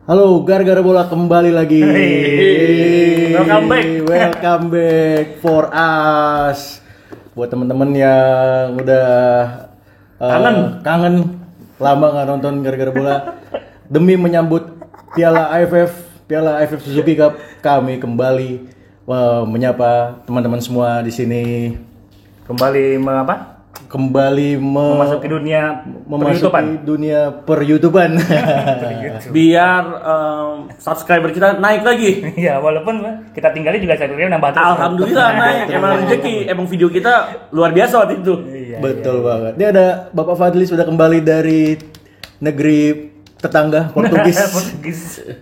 Halo, gara-gara bola kembali lagi. Welcome back for us. Buat teman-teman yang udah kangen lama nggak nonton gara-gara bola. Demi menyambut Piala AFF Suzuki Cup, kami kembali menyapa teman-teman semua di sini. Memasuki dunia per-YouTuban. Biar subscriber kita naik lagi. Ya, walaupun kita tinggalin juga subscriber nambah terus. Alhamdulillah naik. Emang rezeki, emang video kita luar biasa waktu itu. Betul banget. Ini ada Bapak Fadli sudah kembali dari negeri tetangga Portugis.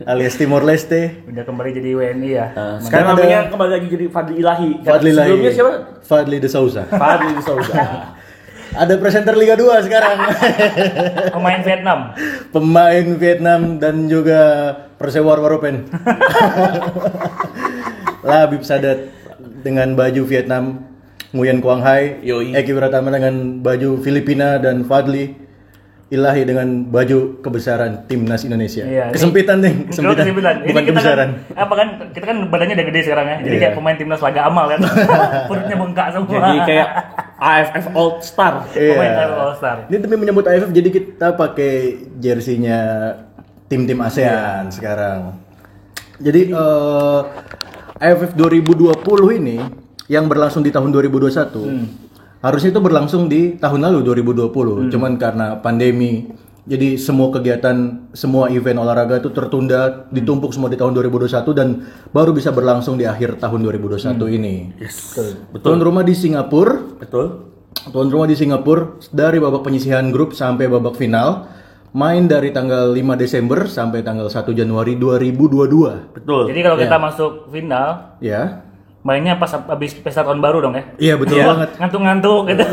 Alias Timor Leste. Udah kembali jadi WNI ya. Sekarang namanya kembali lagi jadi Fadli Ilahi. Sebelumnya siapa? Fadli de Souza. Fadli de Souza. Ada presenter Liga 2 sekarang. Pemain Vietnam dan juga Persewar Waropen. Labib Sadat dengan baju Vietnam, Nguyen Quang Hai, Eki Pratama dengan baju Filipina, dan Fadli Ilahi dengan baju kebesaran timnas Indonesia. Iya, kesempitan. Bukan kebesaran. Kita kan badannya udah gede sekarang ya. Jadi kayak pemain timnas laga amal kan. Perutnya bengkak semua. Jadi kayak AFF All Star. Pemain AFF All Star. Ini demi menyambut AFF, jadi kita pakai jersinya tim-tim ASEAN sekarang. Jadi AFF 2020 ini yang berlangsung di tahun 2021. Harusnya itu berlangsung di tahun lalu 2020, cuman karena pandemi, jadi semua kegiatan, semua event olahraga itu tertunda, ditumpuk semua di tahun 2021 dan baru bisa berlangsung di akhir tahun 2021 ini. Yes. Betul. Tuan rumah di Singapura. Betul. Tuan rumah di Singapura dari babak penyisihan grup sampai babak final, main dari tanggal 5 Desember sampai tanggal 1 Januari 2022. Betul. Jadi kalau kita masuk final, ya. mainnya pas habis pesta tahun baru dong ya? Iya betul banget. Ngantuk-ngantuk gitu.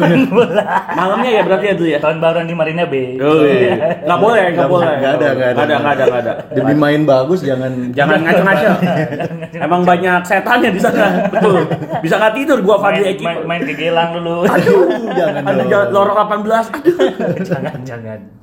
Malamnya ya berarti ya tuh ya? Tahun baruan di Marina Bay. Nggak boleh. Nggak ada. Demi main bagus jangan ngaco-ngaco. Emang banyak setannya di sana. Betul. Bisa nggak tidur gua Fadli Eki. Main ke Gelang dulu. Aduh, jangan ada dong. lorong 18. Jangan.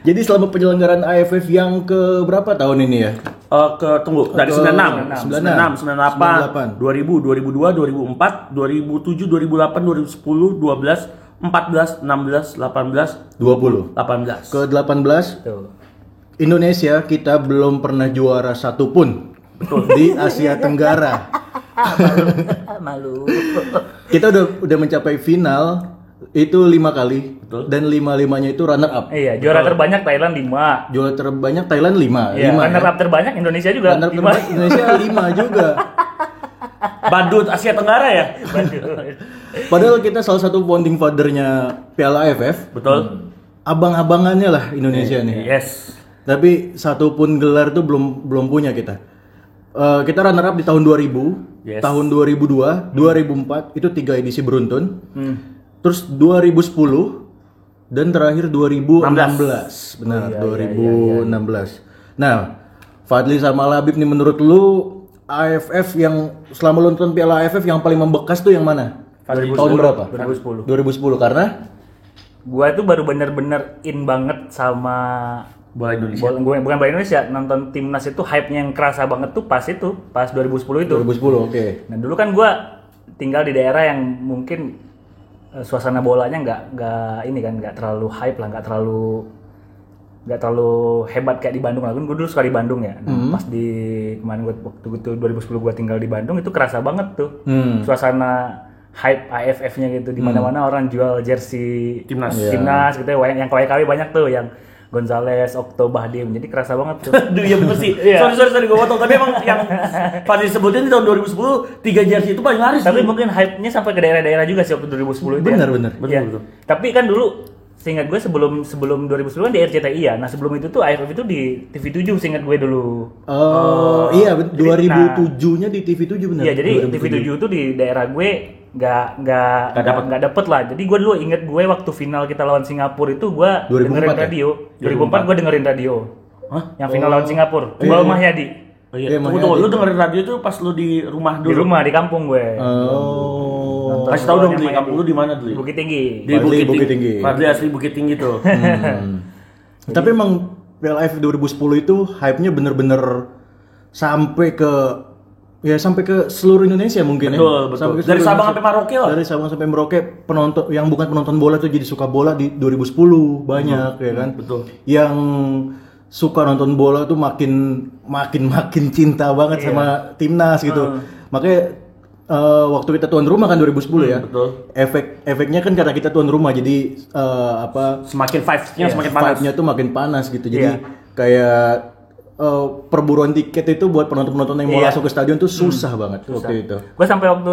Jadi selama penyelenggaraan AFF yang ke berapa tahun ini ya? Dari 96, 98, 2000, 2002, 2004, 2007, 2008, 2010, 12, 14, 16, 18, 20. 18. Ke 18 Indonesia kita belum pernah juara satupun di Asia Tenggara. Malu. Kita udah mencapai final itu 5 kali. Betul. Dan 5-5-nya itu runner up. Iya, juara terbanyak Thailand 5. Juara terbanyak Thailand 5. Iya, runner up terbanyak Indonesia juga. Runner up terbanyak Indonesia 5 juga. Badut Asia Tenggara ya? Padahal kita salah satu founding father-nya Piala AFF. Betul. Abang-abangannya lah Indonesia nih. Yes. Tapi satu pun gelar tuh belum punya kita. Kita runner up di tahun 2000, tahun 2002, 2004 itu 3 edisi beruntun. Terus 2010 dan terakhir 2016. Benar, 2016. Nah, Fadli sama Labib nih, menurut lu AFF yang selama lu nonton Piala AFF yang paling membekas tuh yang mana? Tahun berapa? 2010. 2010 karena gua itu baru bener-bener in banget sama bola Indonesia. Bukan bola Indonesia, nonton timnas itu hype-nya yang kerasa banget tuh pas 2010 itu. 2010, oke. Nah, dulu kan gua tinggal di daerah yang mungkin suasana bolanya nggak terlalu hype lah, nggak terlalu hebat kayak di Bandung lah. Gue dulu suka di Bandung ya. Nah, pas di kemarin waktu itu 2010 gue tinggal di Bandung, itu kerasa banget tuh suasana hype AFF-nya gitu. Di mana-mana orang jual jersey timnas gitu ya. Yang KW banyak tuh, yang Gonzales, Okto, Bahdim. Jadi kerasa banget tuh. Aduh, iya bener sih. Sorry gue potong. Tapi emang yang Fadli sebutin di tahun 2010 3 jersey itu paling laris. Tapi mungkin hype-nya sampai ke daerah-daerah juga sih waktu 2010 itu. Bener. Betul. Tapi kan dulu seingat gue sebelum 2010 kan di RCTI ya. Nah, sebelum itu tuh AFF itu di TV7 seingat gue dulu. Iya, 2007-nya di TV7 benar. Iya, jadi TV7 itu di daerah gue nggak dapet lah. Jadi gue dulu inget gue waktu final kita lawan Singapura itu gue dengerin radio. 2004 gue dengerin radio. Hah? Yang final lawan Singapura. Bal Mahyadi. Oh iya. Tunggu, lu dengerin radio itu pas lu di rumah dulu. Di rumah, di kampung gue. Kasih tahu dong di kampung lu di mana dulu? Bukit Tinggi. Di Bukit Tinggi. Fadli asli Bukit Tinggi tuh. Tapi emang Piala AFF 2010 itu hype-nya bener-bener sampai ke seluruh Indonesia mungkin Betul. Sampai ke Dari seluruh Sabang Indonesia. sampai Merauke lah. Dari Sabang sampai Merauke, penonton yang bukan penonton bola tuh jadi suka bola di 2010 banyak ya kan. Betul. Yang suka nonton bola tuh makin cinta banget sama timnas gitu. Makanya waktu kita tuan rumah kan 2010 ya. Betul. Efeknya kan karena kita tuan rumah jadi Semakin vibes-nya semakin panas. vibe-nya tuh makin panas gitu. Jadi kayak perburuan tiket itu buat penonton-penonton yang mau masuk ke stadion tuh susah banget waktu itu. Gue sampai waktu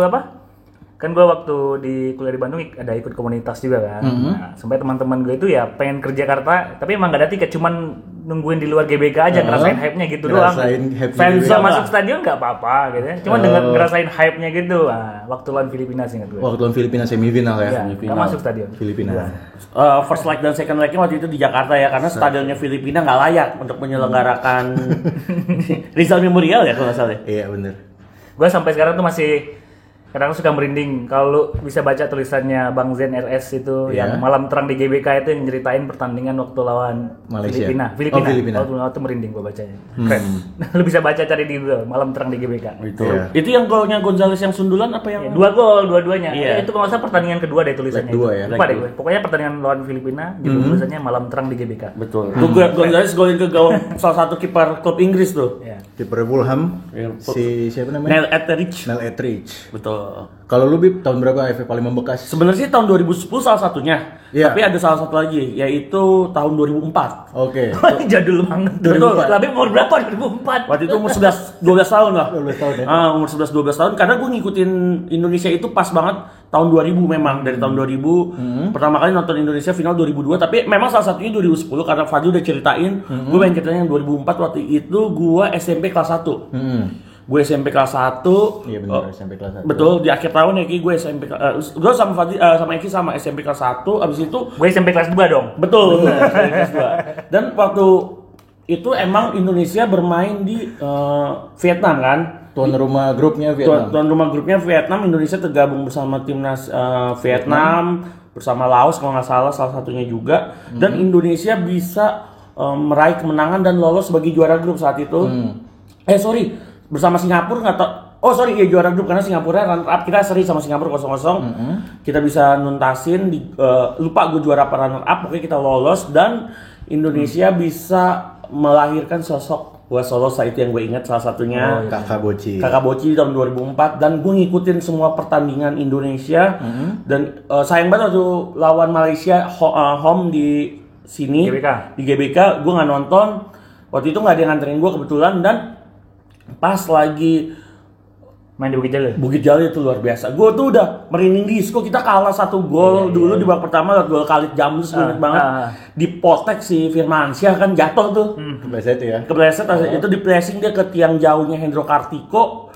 kan gue waktu di kuliah di Bandung ada ikut komunitas juga kan. Nah, sampai teman-teman gue itu ya pengen ke Jakarta, tapi emang gak ada tiket, cuman nungguin di luar GBK aja ngerasain hype-nya gitu doang. Fans GBK. masuk stadion nggak apa-apa gitu ya. Cuman ngerasain hype-nya gitu. Nah, waktu lawan Filipina sih ingat gue. Waktu lawan Filipina semifinal ya. Ya, nggak masuk stadion. Filipina. First leg dan second legnya waktu itu di Jakarta ya, karena stadionnya Filipina nggak layak untuk menyelenggarakan Rizal Memorial ya kalau nggak salah. Iya bener. Gue sampai sekarang tuh masih kadang suka merinding kalau bisa baca tulisannya Bang Zen RS itu yang malam terang di GBK itu yang nyeritain pertandingan waktu lawan Malaysia. Filipina. Waktu merinding gue bacanya. Keren. Lu bisa baca cari di Google malam terang di GBK. Itu. Iya. Itu yang golnya Gonzales yang sundulan apa yang? 2 gol dua-duanya. Iya. Itu kalau nggak salah pertandingan kedua deh tulisannya. Leg dua itu. ya. Lupa deh gue. Pokoknya pertandingan lawan Filipina judul tulisannya malam terang di GBK. Betul. Tuh Gonzales golin ke gawang salah satu kiper klub Inggris tuh. Iya. Kiper Fulham si siapa namanya? Neil Etheridge. Neil Etheridge. Betul. Kalau lu Bib, tahun berapa AFF paling membekas? Sebenarnya sih tahun 2010 salah satunya. Iya. Tapi ada salah satu lagi yaitu tahun 2004. Oke. Jadul banget. 2004. Tapi umur berapa 2004? Waktu itu umur 11 12 tahun lah. 12 tahun ya. Umur 11 12 tahun karena gue ngikutin Indonesia itu pas banget tahun 2000 memang dari tahun 2000 pertama kali nonton Indonesia final 2002 tapi memang salah satunya 2010 karena Fadil udah ceritain gue pengen ceritain yang 2004 waktu itu gue SMP kelas 1. Gue SMP kelas 1. Iya benar SMP kelas 1. Betul di akhir tahun ya Ki gue SMP gue sama Fadil sama Eki sama SMP kelas 1 abis itu Gue SMP kelas 2 dong. betul SMP kelas 2. Dan waktu itu emang Indonesia bermain di Vietnam kan. Tuan rumah grupnya Vietnam. Tuan rumah grupnya Vietnam, Indonesia tergabung bersama timnas Vietnam, bersama Laos kalau nggak salah satunya juga. Dan Indonesia bisa meraih kemenangan dan lolos sebagai juara grup saat itu. Bersama Singapura nggak tau. Ya juara grup karena Singapura runner up, kita seri sama Singapura 0-0. Kita bisa nuntasin lupa gue juara apa runner up, pokoknya kita lolos dan Indonesia bisa melahirkan sosok Solosa itu yang gue ingat salah satunya Kakak Boci di tahun 2004 dan gue ngikutin semua pertandingan Indonesia dan sayang banget waktu lawan Malaysia home di sini di GBK gue nggak nonton waktu itu nggak ada yang nganterin gue kebetulan dan pas lagi Main di Bukit Jalil itu luar biasa. Gue tuh udah merinding disco. Kita kalah 1 gol dulu di babak pertama lewat gol Khalid Jamrus inget banget. Dipotek si Firmansyah kan jatuh tuh. Kepleset ya. Kepleset itu di pressing dia ke tiang jauhnya Hendro Kartiko.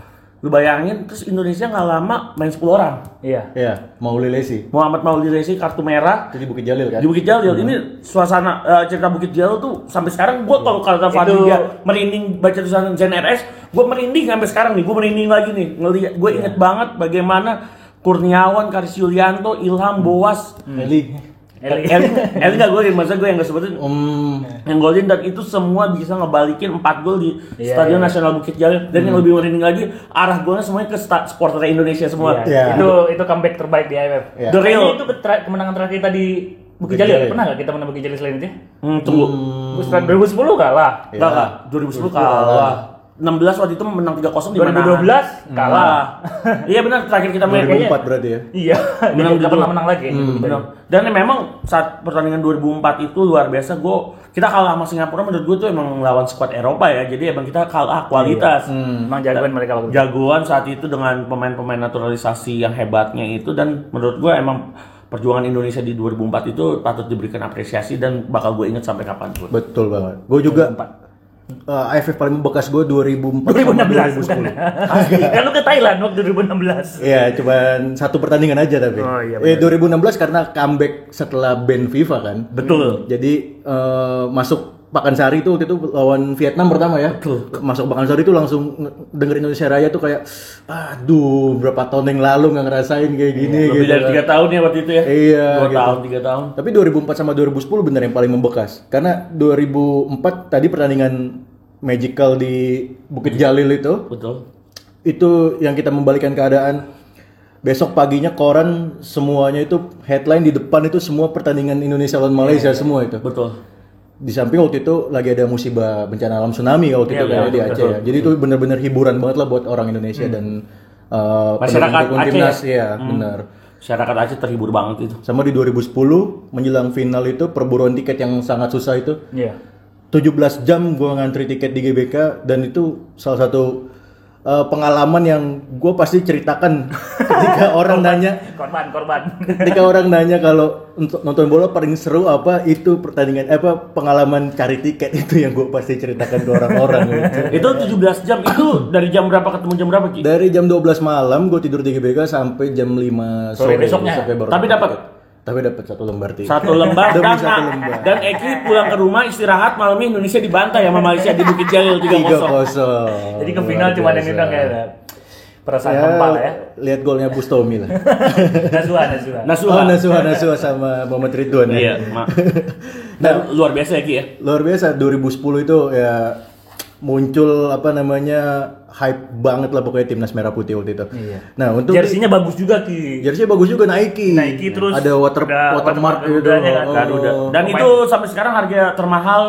Lu bayangin terus Indonesia nggak lama main 10 orang. Iya, Mauli Lesi. Muhammad Mauli Lesi kartu merah. Itu di Bukit Jalil kan? Di Bukit Jalil. Ini suasana cerita Bukit Jalil tuh sampai sekarang gue kalau kata Fadil dia merinding baca tulisan Zen RS, gue merinding sampai sekarang nih. Gue merinding lagi nih ngelihat. Gue inget banget bagaimana Kurniawan, Karis Yulianto, Ilham, Boas, Eli nggak golin, masa gue yang nggak sebutin yang golin dan itu semua bisa ngebalikin 4 gol di Stadion Nasional Bukit Jalil dan yang lebih merinding lagi arah golnya semuanya ke supporter Indonesia semua. Itu comeback terbaik di AFF. The real itu kemenangan terakhir kita di Bukit Jalil. Pernah nggak kita menang Bukit Jalil selain itu? Tunggu. 2010 kalah. Enggak, 2010 kalah. 16 waktu itu menang 3-0 di mana? 2012 kalah. Iya benar terakhir kita main 2004 berarti ya. Iya, kita pernah menang lagi. Benar. Dan memang saat pertandingan 2004 itu luar biasa. Kita kalah sama Singapura menurut gue tuh emang lawan skuad Eropa ya. Jadi emang kita kalah kualitas. Emang jagoan mereka waktu itu. Jagoan saat itu dengan pemain-pemain naturalisasi yang hebatnya itu dan menurut gue emang perjuangan Indonesia di 2004 itu patut diberikan apresiasi dan bakal gue inget sampai kapanpun. Betul banget. Gue juga AFF paling membekas gue 2004 2016 sama 2010. Kan lu ke Thailand waktu 2016. Iya, cuman satu pertandingan aja tapi. 2016 karena comeback setelah ban FIFA kan. Betul. Jadi masuk Pakansari itu waktu itu lawan Vietnam pertama ya. Betul. Masuk Pakansari itu langsung denger Indonesia Raya tuh kayak aduh berapa tahun yang lalu nggak ngerasain kayak gini Lebih gitu. dari 3 tahun ya waktu itu ya. Iya, 2 gitu. tahun, 3 tahun. Tapi 2004 sama 2010 bener yang paling membekas. Karena 2004 tadi pertandingan Magical di Bukit Jalil itu yang kita membalikan keadaan. Besok paginya koran semuanya itu headline di depan itu semua pertandingan Indonesia lawan Malaysia semua itu. Betul. Di samping waktu itu lagi ada musibah bencana alam tsunami waktu itu kayak di Aceh ya. Jadi itu benar-benar hiburan banget lah buat orang Indonesia dan Masyarakat pendukung Aceh timnas ya, benar. Masyarakat Aceh terhibur banget itu. Sama di 2010 menjelang final itu perburuan tiket yang sangat susah itu. Iya. 17 jam gua ngantri tiket di GBK dan itu salah satu pengalaman yang gue pasti ceritakan ketika orang nanya Korban. ketika orang nanya kalau untuk nonton bola paling seru apa itu pertandingan pengalaman cari tiket itu yang gue pasti ceritakan ke orang-orang gitu. Itu 17 jam itu dari jam berapa ketemu jam berapa Ki? Dari jam 12 malam gue tidur di GBK sampai jam 5 Sore besoknya. baru Tapi dapat? Tapi dapat 1 lembar tiket. 1 lembar Demi dan, 1 lembar. dan Eki pulang ke rumah istirahat malamnya Indonesia dibantai sama Malaysia di Bukit Jalil 3-0. 3-0. Jadi ke final cuma yang ini dong kayak perasaan kempal ya. Lihat golnya Bustomi lah. Nasuha sama Muhammad Ridwan ya. Iya, Dan luar biasa ya Ki ya. Luar biasa 2010 itu ya muncul hype banget lah pokoknya timnas merah putih waktu itu. Iya. Nah, untuk jersinya bagus juga Ki. Jersinya bagus juga Nike Terus ada watermark gitu. Garuda. Dan itu sampai sekarang harga termahal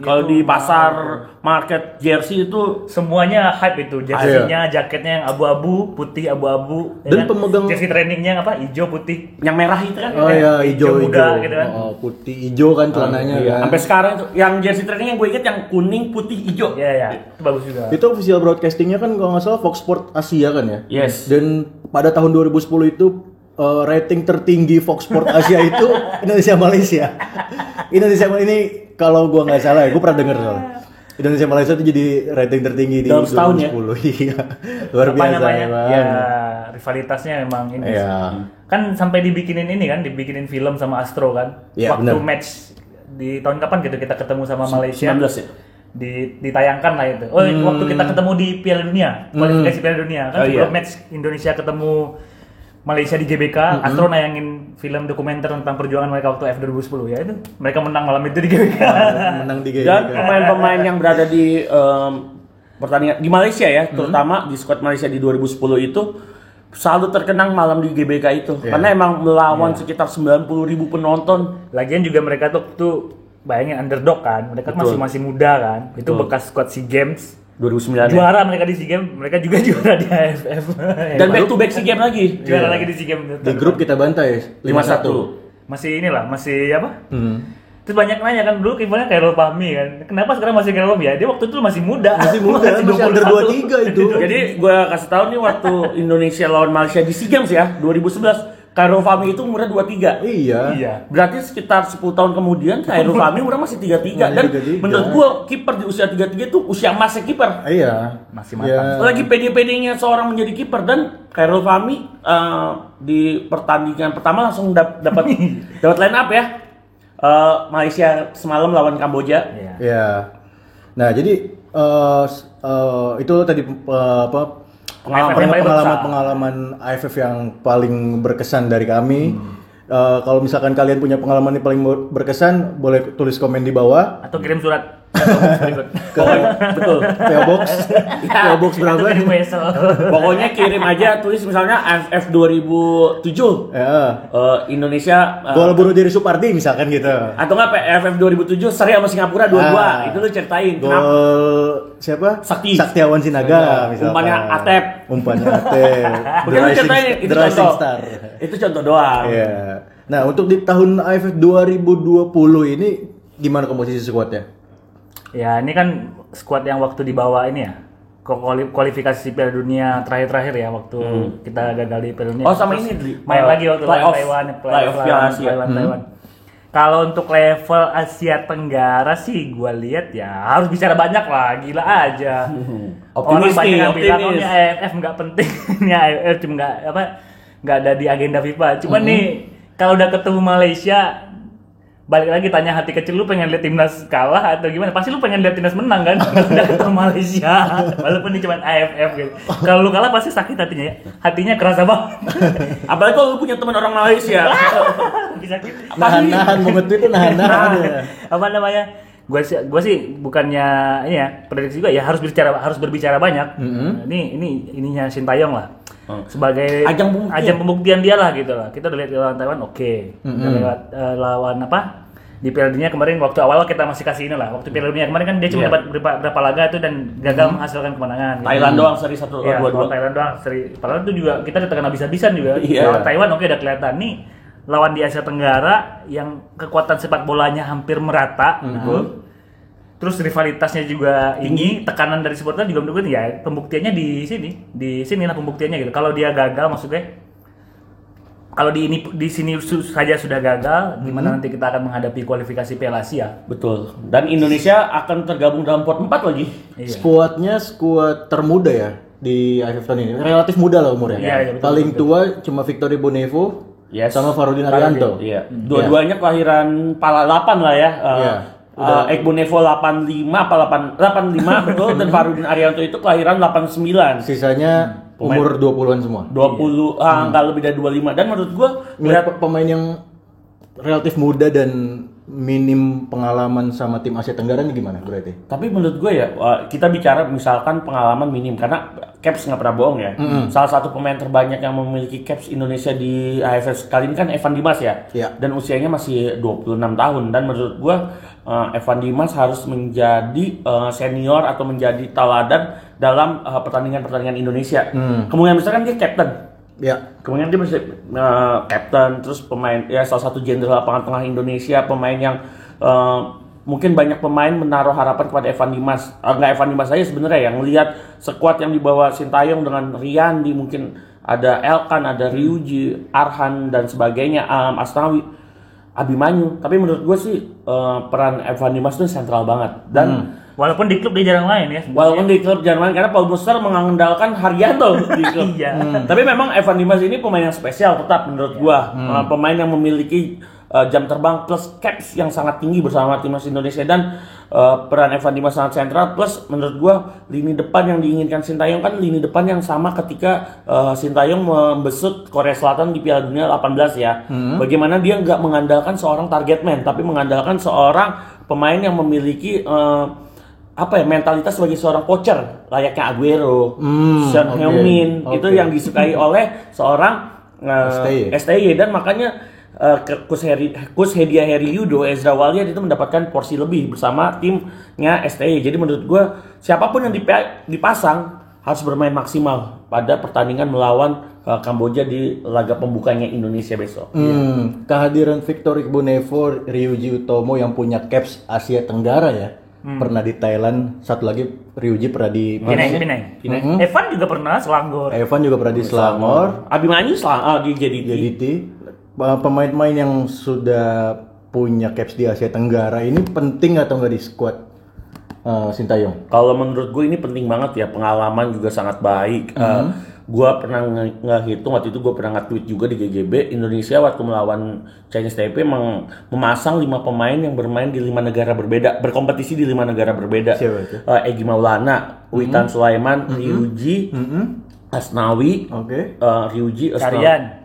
kalau di pasar market jersey itu semuanya hype itu. Jersinya, jaketnya yang abu-abu, putih abu-abu. Dan ya kan? pemegang jersey trainingnya apa? Hijau putih. yang merah itu kan. Oh iya, hijau muda gitu kan. putih hijau kan celananya Iya. kan. Sampai sekarang itu yang jersey training yang gue inget yang kuning, putih, hijau. Iya. Itu bagus juga. Itu official broadcastingnya kan kalau nggak salah Fox Sport Asia kan ya. Yes. Dan pada tahun 2010 itu rating tertinggi Fox Sport Asia itu Indonesia Malaysia. Indonesia ini kalau gua nggak salah ya, gua pernah dengar soalnya. Indonesia Malaysia itu jadi rating tertinggi di dalam setahun 2010. Iya. Luar biasa emang. Ya, rivalitasnya memang ini. Iya. Kan sampai dibikinin film sama Astro kan. Iya, Waktu bener. match di tahun kapan gitu kita ketemu sama Malaysia. 19 ya. Ditayangkan lah itu. Waktu kita ketemu di Piala Dunia, kualifikasi Piala Dunia kan sebelum match Indonesia ketemu Malaysia di GBK, Astro nayangin film dokumenter tentang perjuangan mereka waktu F 2010 ya itu. Mereka menang malam itu di GBK. Menang di GBK. Dan pemain-pemain yang berada di pertandingan di Malaysia ya, terutama di skuad Malaysia di 2010 itu selalu terkenang malam di GBK itu. Karena emang melawan sekitar 90.000 penonton. Lagian juga mereka tuh bayangin underdog kan, mereka masih muda kan. Itu bekas skuad SEA Games 2009 juara mereka di SEA Games, mereka juga juara di AFF. Dan back to back SEA Games lagi. Juara lagi di SEA Games. Di grup kita bantai 5-1. Masih apa? Terus banyak nanya kan dulu kipernya Khairul Fahmi kan. Kenapa sekarang masih Khairul Fahmi ya? Dia waktu itu masih muda. Masih under 23 itu. Jadi gue kasih tahu nih waktu Indonesia lawan Malaysia di SEA Games ya 2011. Khairul Fahmi itu umurnya 23. Iya. Berarti sekitar 10 tahun kemudian Khairul Fahmi umurnya masih 33. Dan 33. menurut gua kiper di usia 33 itu usia emasnya kiper. Iya. Masih matang. Lagi pede-pedenya seorang menjadi kiper dan Khairul Fahmi di pertandingan pertama langsung dapat line up ya. Malaysia semalam lawan Kamboja. Iya. Nah, jadi itu tadi pengalaman AFF yang paling berkesan dari kami. Kalau misalkan kalian punya pengalaman yang paling berkesan, boleh tulis komen di bawah. Atau kirim surat. Betul. PO Box berapa? Kirim wesel. Pokoknya kirim aja tulis misalnya AFF 2007. Ya. Indonesia Gol bunuh diri Supardi misalkan gitu. atau enggak AFF 2007 seri sama Singapura 2-2. Itu lu ceritain kenapa Gol siapa? Saktiawan Sinaga misalkan. Umpannya Atep. The Udah lu ceritain itu Rising contoh. Star. Itu contoh doang. Iya. Nah, untuk di tahun AFF 2020 ini gimana komposisi skuadnya? Ya ini kan skuad yang waktu dibawa ini ya kualifikasi Piala Dunia terakhir ya waktu kita gagal di Piala Dunia. Oh sama Terus ini main lagi waktu lawan Taiwan, playoff Piala Asia. Taiwan. Kalau untuk level Asia Tenggara sih gue lihat ya harus bicara banyak lah, gila aja. Orang banyak yang bilang oh ini AFF nggak penting, ini AFF cuma nggak ada di agenda FIFA. Cuman nih kalau udah ketemu Malaysia balik lagi tanya hati kecil lu pengen lihat timnas kalah atau gimana? Pasti lu pengen lihat timnas menang kan? Udah ketemu Malaysia, walaupun ini cuma AFF gitu. Kalau lu kalah pasti sakit hatinya ya. Hatinya kerasa banget. Apalagi kalau lu punya teman orang Malaysia. Bisa gitu. Nahan momen itu nahan. Apa namanya? Gua sih bukannya ini ya, prediksi juga ya harus berbicara banyak. Ininya Sintayong lah. Sebagai ajang pembuktian dia lah gitu lah. Kita udah lihat lawan Taiwan udah lewat lawan apa? Di Piala Dunia kemarin waktu awal kita masih kasih ini lah. Waktu Piala Dunia kemarin kan dia cuma dapat berapa laga itu dan gagal menghasilkan kemenangan. Thailand doang seri 1-2. Thailand doang seri. Padahal itu juga kita ditekan habis-habisan juga. Lawan Taiwan udah kelihatan nih. Lawan di Asia Tenggara yang kekuatan sepak bolanya hampir merata gitu. Terus rivalitasnya juga tinggi, tekanan dari supporter juga mendukung ya. Pembuktiannya di sini lah pembuktiannya gitu. Kalau dia gagal maksudnya kalau di sini saja sudah gagal, gimana nanti kita akan menghadapi kualifikasi Piala Asia? Betul. Dan Indonesia akan tergabung dalam pot 4 lagi. Iya. Skuadnya skuad termuda ya di AFF tahun ini. Relatif muda lah umurnya. Iya, betul, paling tua cuma Victory Bonevo sama Farudin Arianto. Iya. Dua-duanya kelahiran 88 lah ya. Bonevo 85 betul dan Farudin Arianto itu kelahiran 89. Sisanya umur 20-an semua. 20 enggak lebih dari 25 dan menurut gua melihat pemain yang relatif muda dan minim pengalaman sama tim Asia Tenggara ini gimana berarti? Tapi menurut gue ya kita bicara misalkan pengalaman minim karena Caps nggak pernah bohong ya. Salah satu pemain terbanyak yang memiliki Caps Indonesia di AFF kali ini kan Evan Dimas ya. Dan usianya masih 26 tahun dan menurut gue Evan Dimas harus menjadi senior atau menjadi teladan dalam pertandingan-pertandingan Indonesia. Kemungkinan besar kan dia captain. Ya. Kemudian dia masih captain, terus pemain ya salah satu jenderal lapangan tengah Indonesia, pemain yang mungkin banyak pemain menaruh harapan kepada Evan Dimas. Enggak Evan Dimas saja sebenarnya yang melihat skuad yang dibawa Sintayong dengan Riyandi, mungkin ada Elkan, ada Ryuji, Arhan dan sebagainya, Asnawi, Abimanyu. Tapi menurut gue sih peran Evan Dimas itu sentral banget dan walaupun di klub dia jarang main ya. Walaupun di klub jarang main karena Paul Muster mengandalkan Haryanto di klub. Tapi memang Evan Dimas ini pemain yang spesial tetap menurut gua. Pemain yang memiliki jam terbang plus caps yang sangat tinggi bersama timnas Indonesia dan peran Evan Dimas sangat sentral plus menurut gua lini depan yang diinginkan Sintayong kan lini depan yang sama ketika Sintayong membesut Korea Selatan di Piala Dunia 18 ya. Bagaimana dia nggak mengandalkan seorang target man tapi mengandalkan seorang pemain yang memiliki mentalitas sebagai seorang coacher layaknya Aguero, Son Heung-min itu yang disukai oleh seorang STY dan makanya Coach Hedia Heri Yudo Ezra Walian itu mendapatkan porsi lebih bersama timnya STY. Jadi menurut gue siapapun yang dipasang harus bermain maksimal pada pertandingan melawan Kamboja di laga pembukanya Indonesia besok. Kehadiran Victor Bonevo, Ryuji Utomo yang punya caps Asia Tenggara ya. Pernah di Thailand, satu lagi Ryuji pernah di Penang. Evan juga pernah Selangor. di Selangor. Abimanyu di JDT. Pemain-pemain yang sudah punya caps di Asia Tenggara ini penting atau nggak di skuad Sintayong? Kalau menurut gue ini penting banget ya, pengalaman juga sangat baik. Gue pernah ngehitung waktu itu, gue pernah nge-tweet juga di GGB, Indonesia waktu melawan Chinese Taipei memasang 5 pemain yang bermain di 5 negara berbeda, berkompetisi di 5 negara berbeda. Siapa itu? Egy Maulana, Witan Sulaiman, Ryuji, Asnawi, Ryuji,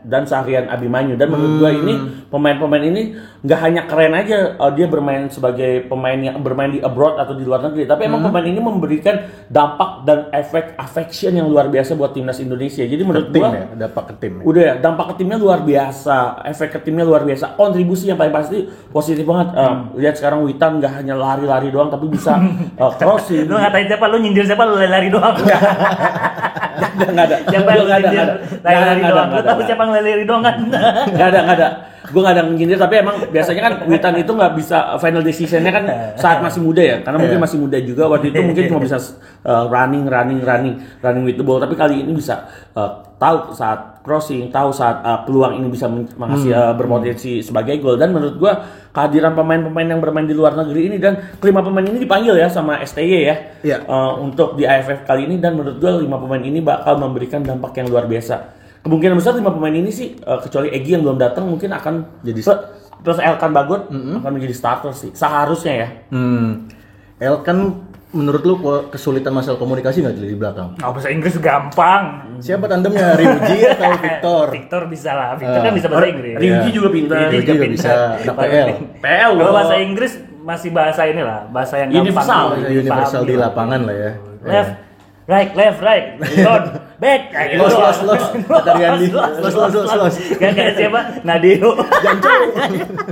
dan Sahrian Abimanyu. Dan menurut gue ini pemain-pemain ini nggak hanya keren aja dia bermain sebagai pemain yang bermain di abroad atau di luar negeri, tapi emang pemain ini memberikan dampak dan efek affection yang luar biasa buat timnas Indonesia. Jadi menurut gue dampak ke tim. Udah ya, dampak ke timnya luar biasa, efek ke timnya luar biasa, kontribusi yang paling pasti positif banget. Lihat sekarang Witan nggak hanya lari-lari doang, tapi bisa crossing. Lu ngatain siapa? Lu nyindir siapa? Lu lari doang. Nggak ada. Siapa yang nyindir lari doang? Lu tahu siapa yang lari doang kan? Nggak ada. Gue nggak ada nyindir, tapi emang biasanya kan Witan itu nggak bisa final decisionnya kan saat masih muda ya, karena mungkin masih muda juga waktu itu mungkin cuma bisa running with the ball, tapi kali ini bisa tahu saat crossing, tahu saat peluang ini bisa mengasih berpotensi sebagai gol. Dan menurut gue kehadiran pemain-pemain yang bermain di luar negeri ini dan kelima pemain ini dipanggil ya sama STY ya untuk di AFF kali ini, dan menurut gue 5 pemain ini bakal memberikan dampak yang luar biasa. Kemungkinan besar 5 pemain ini sih kecuali Egy yang belum datang mungkin akan Terus Elkan Bagot akan menjadi starter sih, seharusnya ya. Elkan menurut lu kesulitan masalah komunikasi nggak di belakang? Bahasa Inggris gampang. Siapa tandemnya, Ryuji atau Victor? Victor bisa lah, Victor kan bisa bahasa Inggris. Ryuji juga pintar. Ryuji juga bisa, anak PL. PL Kalau loh. bahasa Inggris masih bahasa inilah, bahasa yang gampang. Universal. Universal di lapangan lah ya. Left, right, down, back. Kayak gitu. Los, kata Riyandi. Los. Kayak siapa? Nadio.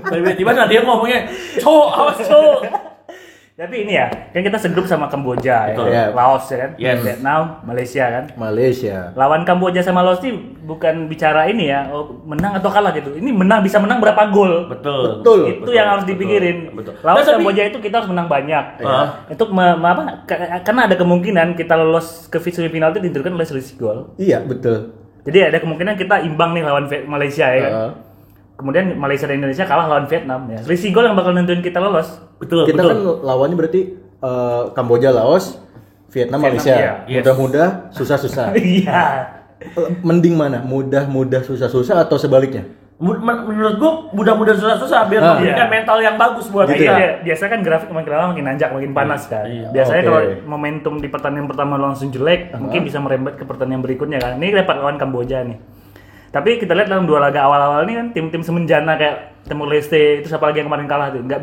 Tiba-tiba Nadia ngomongnya, "Cok, awas cok." Tapi ini ya, kan kita segrup sama Kamboja Betul. ya, Laos ya kan, Yes. Vietnam, Malaysia kan. Malaysia. Lawan Kamboja sama Laos ini bukan bicara ini ya, menang atau kalah gitu. Ini bisa menang berapa gol. Betul. Itu yang harus dipikirin. Betul. Lawan Nah, tapi- Kamboja itu kita harus menang banyak. Iya. Untuk karena ada kemungkinan kita lolos ke semifinal itu ditentukan oleh selisih gol. Iya, betul. Jadi ada kemungkinan kita imbang nih lawan Malaysia ya kan. Kemudian Malaysia dan Indonesia kalah lawan Vietnam ya. Selisih gol yang bakal nentuin kita lolos. Betul. Kita kan lawannya berarti Kamboja, Laos, Vietnam, Malaysia. iya. Yes. Mudah-mudah, susah-susah. Iya. Mending mana? Mudah-mudah, susah-susah atau sebaliknya? Menurut gua mudah-mudahan susah-susah biar memberikan Iya. mental yang bagus buat Gitu kita. ya? Biasanya kan grafik makin lama makin nanjak, makin panas kan. Biasanya Oke. kalau momentum di pertandingan pertama langsung jelek, mungkin bisa merembet ke pertandingan berikutnya kan. Ini dapat lawan Kamboja nih. Tapi kita lihat dalam 2 laga awal-awal ini kan tim-tim semenjana kayak Timor Leste itu siapa lagi yang kemarin kalah tuh, nggak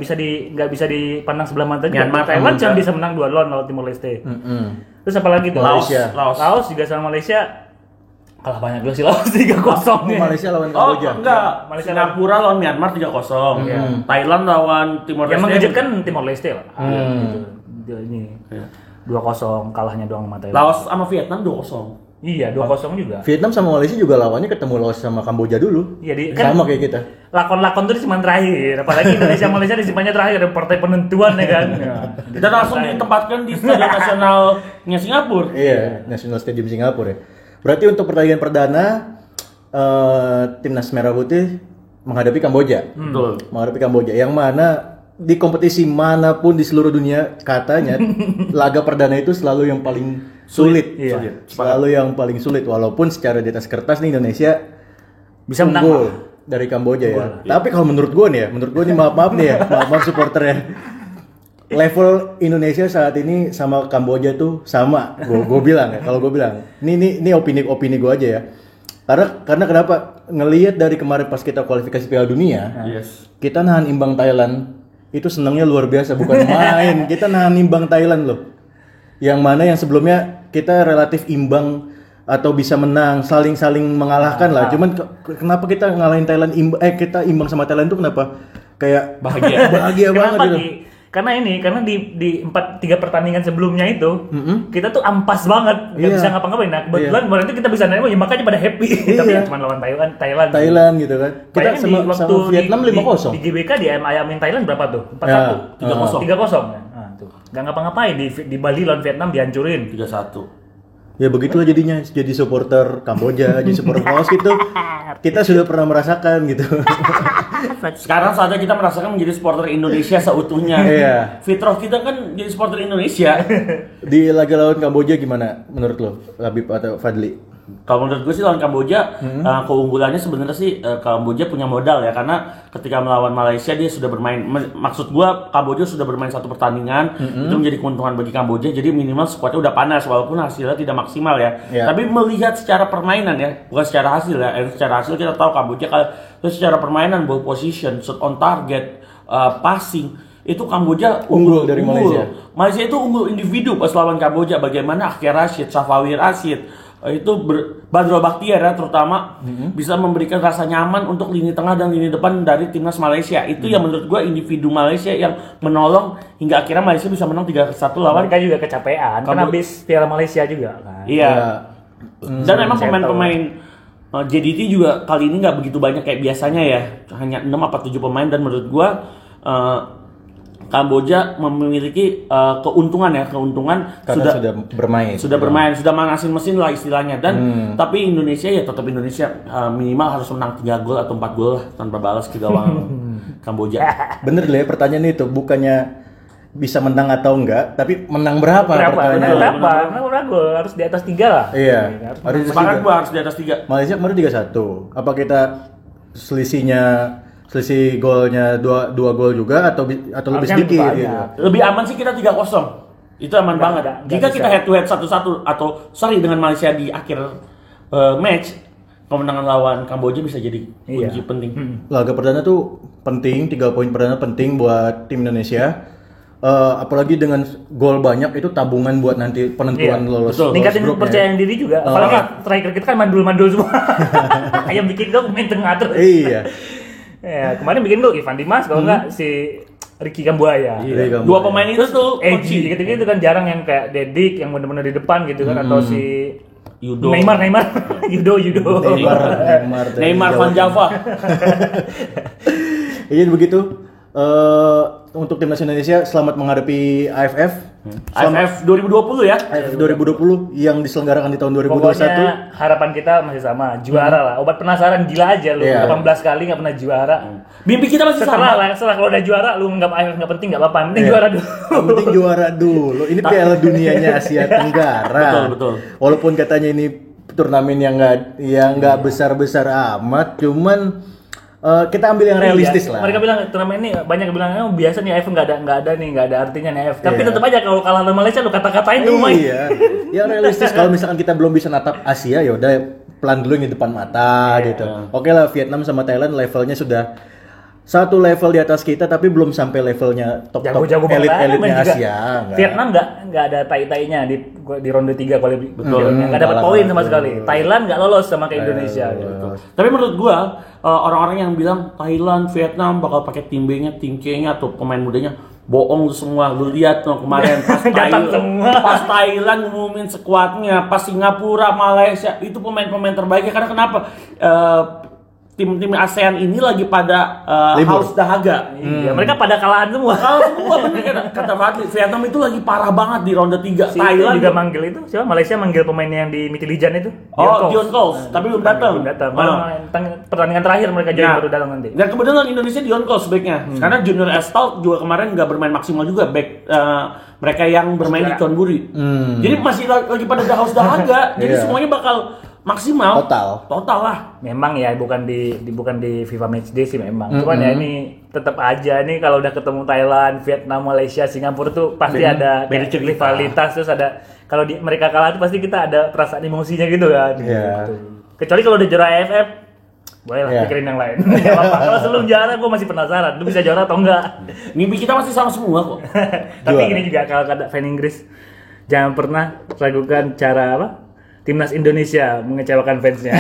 bisa dipandang sebelah mata juga. Myanmar, Thailand Kamboja. cuma bisa menang 2-0 lawan Timor Leste. Terus apa lagi tuh? Malaysia. Laos juga sama Malaysia kalah banyak juga sih, Laos 3-0 nih. Malaysia lawan Oh, Kamboja. enggak. Malaysia Singapura lawan Myanmar 3-0. Thailand lawan Timor Yang Leste. mengejutkan Timor Leste lah. Gitu. Dia ini 2-0 kalahnya doang sama Thailand. Laos sama Vietnam 2-0. Iya, 2-0 juga. Vietnam sama Malaysia juga lawannya ketemu Laos sama Kamboja dulu. Iya, kan Sama kayak kita. lakon-lakon tuh disimpan terakhir. Apalagi Indonesia Malaysia disimpannya terakhir, ada partai penentuan ya kan. Dan langsung ditempatkan di Stadion Nasionalnya Singapura. Iya, National Stadium Singapura ya. Berarti untuk pertandingan perdana timnas Merah Putih menghadapi Kamboja. Betul. Menghadapi Kamboja yang mana di kompetisi manapun di seluruh dunia katanya laga perdana itu selalu yang paling sulit. Iya. Selalu yang paling sulit walaupun secara di atas kertas nih Indonesia Bisa menang. unggul dari Kamboja ya. Tapi kalau menurut gue nih ya, maaf nih ya, maaf supporter ya. Level Indonesia saat ini sama Kamboja tuh sama. Gue bilang ya, kalau gue bilang. Ini opini gue aja ya. Karena kenapa? Ngelihat dari kemarin pas kita kualifikasi Piala Dunia, Yes. kita nahan imbang Thailand itu senangnya luar biasa, bukan main. Kita nahan imbang Thailand loh. Yang mana yang sebelumnya kita relatif imbang atau bisa menang, saling mengalahkan lah. Cuman kenapa kita ngalahin Thailand kita imbang sama Thailand itu kenapa? Kayak bahagia banget Kenapa gitu. Ki? Karena di 3 pertandingan sebelumnya itu kita tuh ampas banget, nggak Iya. bisa ngapa-ngapain. Nah, kebetulan kemarin itu kita bisa nanya, ya makanya pada happy. Tapi Iya. cuma lawan Thailand. Thailand gitu kan. Kita Bayangin sama Vietnam 5-0. Di GBK di ayamin Thailand berapa tuh? 4-1. Ya, 3-0. 3-0. Nah, tuh. Nggak ngapa-ngapain di Bali lawan Vietnam dihancurin. 3-1. Ya begitulah jadinya jadi supporter Kamboja, jadi supporter Laos gitu. Kita sudah pernah merasakan gitu. Sekarang saatnya kita merasakan menjadi supporter Indonesia seutuhnya. Iya. Fitrah kita kan jadi supporter Indonesia. Di laga lawan Kamboja gimana menurut lo, Habib atau Fadli? Kalau menurut gue sih lawan Kamboja keunggulannya sebenarnya sih Kamboja punya modal ya, karena ketika melawan Malaysia dia sudah bermain, maksud gue Kamboja sudah bermain satu pertandingan, itu menjadi keuntungan bagi Kamboja, jadi minimal skuadnya udah panas walaupun hasilnya tidak maksimal ya. Ya. Tapi melihat secara permainan ya, bukan secara hasil ya. Secara hasil kita tahu Kamboja kalau secara permainan, ball position, shot on target, passing itu Kamboja Unggul dari Malaysia. Malaysia itu unggul individu pas lawan Kamboja. Bagaimana Akhir Rashid, Safawi Rashid itu Badrul Bakhtiar ya terutama bisa memberikan rasa nyaman untuk lini tengah dan lini depan dari timnas Malaysia. Itu yang menurut gue individu Malaysia yang menolong hingga akhirnya Malaysia bisa menang 3-1 lawan. Mereka juga kecapean karena habis Piala Malaysia juga kan. Iya. Dan memang Settle. pemain-pemain JDT juga kali ini nggak begitu banyak kayak biasanya ya. Hanya 6 apa 7 pemain, dan menurut gue Kamboja memiliki keuntungan Karena sudah bermain. sudah manasin mesin lah istilahnya. Dan tapi Indonesia ya tetap Indonesia minimal harus menang 3 gol atau 4 gol lah tanpa balas ke gawang Kamboja. Bener lah ya pertanyaan itu, bukannya bisa menang atau enggak, tapi menang berapa pertanyaannya. Menang berapa? Harus di atas 3 lah. Iya. Harus Sepakat gua harus di atas 3. Malaysia kemarin 3-1. Apa kita selisihnya selisih golnya dua gol juga atau lebih Harusnya sedikit lebih gitu. banyak. Lebih aman sih kita 3-0. Itu aman banget. nggak Jika bisa. kita head to head 1-1 atau dengan Malaysia di akhir match, kemenangan lawan Kamboja bisa jadi kunci penting. Laga perdana tuh penting, 3 poin perdana penting buat tim Indonesia. Apalagi dengan gol banyak itu tabungan buat nanti penentuan lolos. Betul. Ningkatin grupnya. kepercayaan diri juga. Apalagi striker kita kan mandul-mandul semua. Kayak bikin gol main tengah terus. Iya. Ya, kemarin bikin gol Ivan Dimas kalau enggak si Ricky Kambuaya. Iya. Dua pemain itu tuh Eji gitu-gitu kan jarang yang kayak Dedik yang benar-benar di depan gitu kan atau si Yudo. Neymar Yudo Neymar Van Java. Jadi begitu. Untuk timnas Indonesia selamat menghadapi AFF. AFF 2020 ya. AFF 2020 yang diselenggarakan di tahun 2021. Pokoknya harapan kita masih sama, juara lah. Obat penasaran gila aja lu. Iya. 18 kali nggak pernah juara. Mimpi kita masih sama. Setelah kalau udah juara lu nggak AFF nggak penting nggak apa-apa. Yang penting juara dulu. Yang penting juara dulu. Ini Piala Dunianya Asia Tenggara. Betul. Walaupun katanya ini turnamen yang nggak besar-besar amat, cuman kita ambil yang realistis lah. Mereka bilang turnamen ini banyak yang bilang biasa nih AFF nggak ada artinya nih AFF. Tapi tetap aja kalau kalah sama Malaysia lu kata-katain tuh main. Iya. Yang realistis kalau misalkan kita belum bisa natap Asia ya udah pelan dulu yang di depan mata gitu. Oke lah, Vietnam sama Thailand levelnya sudah satu level di atas kita tapi belum sampai levelnya top Jago-jago elitnya banget juga. Asia. Enggak. Vietnam nggak ada tai-tainya di ronde 3 kualifikasi. Betul. Nggak dapat poin sama sekali. Thailand nggak lolos sama kayak Indonesia gitu. Tapi menurut gua orang-orang yang bilang Thailand, Vietnam bakal pakai tim B-nya, tim C-nya atau pemain mudanya bohong tuh semua. Lu lihat tuh kemarin Datang semua. pas Thailand ngumumin skuadnya, pas Singapura, Malaysia itu pemain-pemain terbaiknya. Karena kenapa? Tim-tim ASEAN ini lagi pada Libur. haus dahaga. Iya, mereka pada kalahan semua. Kalau semua bener kata Fadli, Vietnam itu lagi parah banget di ronde 3. Si Thailand juga manggil itu, siapa? Malaysia manggil pemain yang di Mitilijan itu. Dion Coles, tapi belum datang. Belum datang. Pertandingan terakhir mereka jadi baru datang nanti. Dan kebetulan Indonesia Dion Coles backnya. Karena Junior Estal juga kemarin nggak bermain maksimal juga back mereka yang bermain di Chonburi. Jadi masih lagi pada haus dahaga. Jadi semuanya bakal maksimal. Total lah. Memang ya bukan di FIFA Matchday sih memang. Cuman ya ini tetap aja nih kalau udah ketemu Thailand, Vietnam, Malaysia, Singapura tuh pasti ada beda kayak cerita. rivalitas terus ada kalau mereka kalah tuh pasti kita ada perasaan emosinya gitu kan. Iya. Gitu. Kecuali kalau udah juara AFF boleh lah pikirin yang lain. Gak apa-apa. Kalau sebelum juara gue masih penasaran, lu bisa juara atau enggak? Mimpi kita masih sama semua kok. Tapi Juara. gini juga kalau kata fan Inggris, jangan pernah ragukan cara apa? Timnas Indonesia mengecewakan fansnya.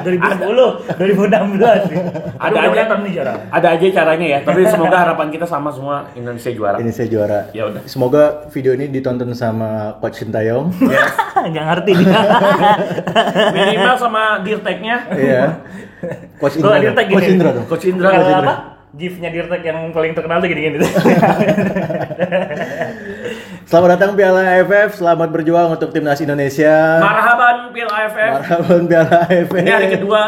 2010, 2016. Ada aja nih juara. Ada aja caranya ya. Tapi semoga harapan kita sama semua Indonesia juara. Ini saya juara. Ya udah. Semoga video ini ditonton sama Coach Sintayong. Nggak ngerti dia. Minimal sama Dirteknya. Iya. Coach Kalau Indra. Dirtek Coach gini. Indra dong. Coach Indra. Kalau apa? GIF-nya Dirtek yang paling terkenal tuh gini-gini. Selamat datang Piala AFF, selamat berjuang untuk timnas Indonesia. Marhaban Piala AFF. Marhaban Piala AFF. Ini hari kedua.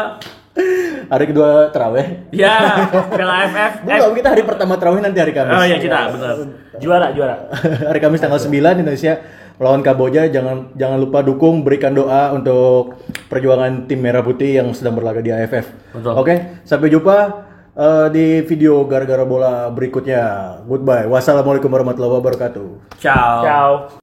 Hari kedua terawih. Ya, Piala AFF. Belum, kita hari pertama terawih nanti hari Kamis. Oh ya kita benar. Juara. Hari Kamis tanggal 9 Indonesia melawan Kamboja. Jangan lupa dukung, berikan doa untuk perjuangan tim Merah Putih yang sedang berlaga di AFF. Betul. Oke, sampai jumpa di video gara-gara bola berikutnya. Goodbye. Wassalamualaikum warahmatullahi wabarakatuh. Ciao. Ciao.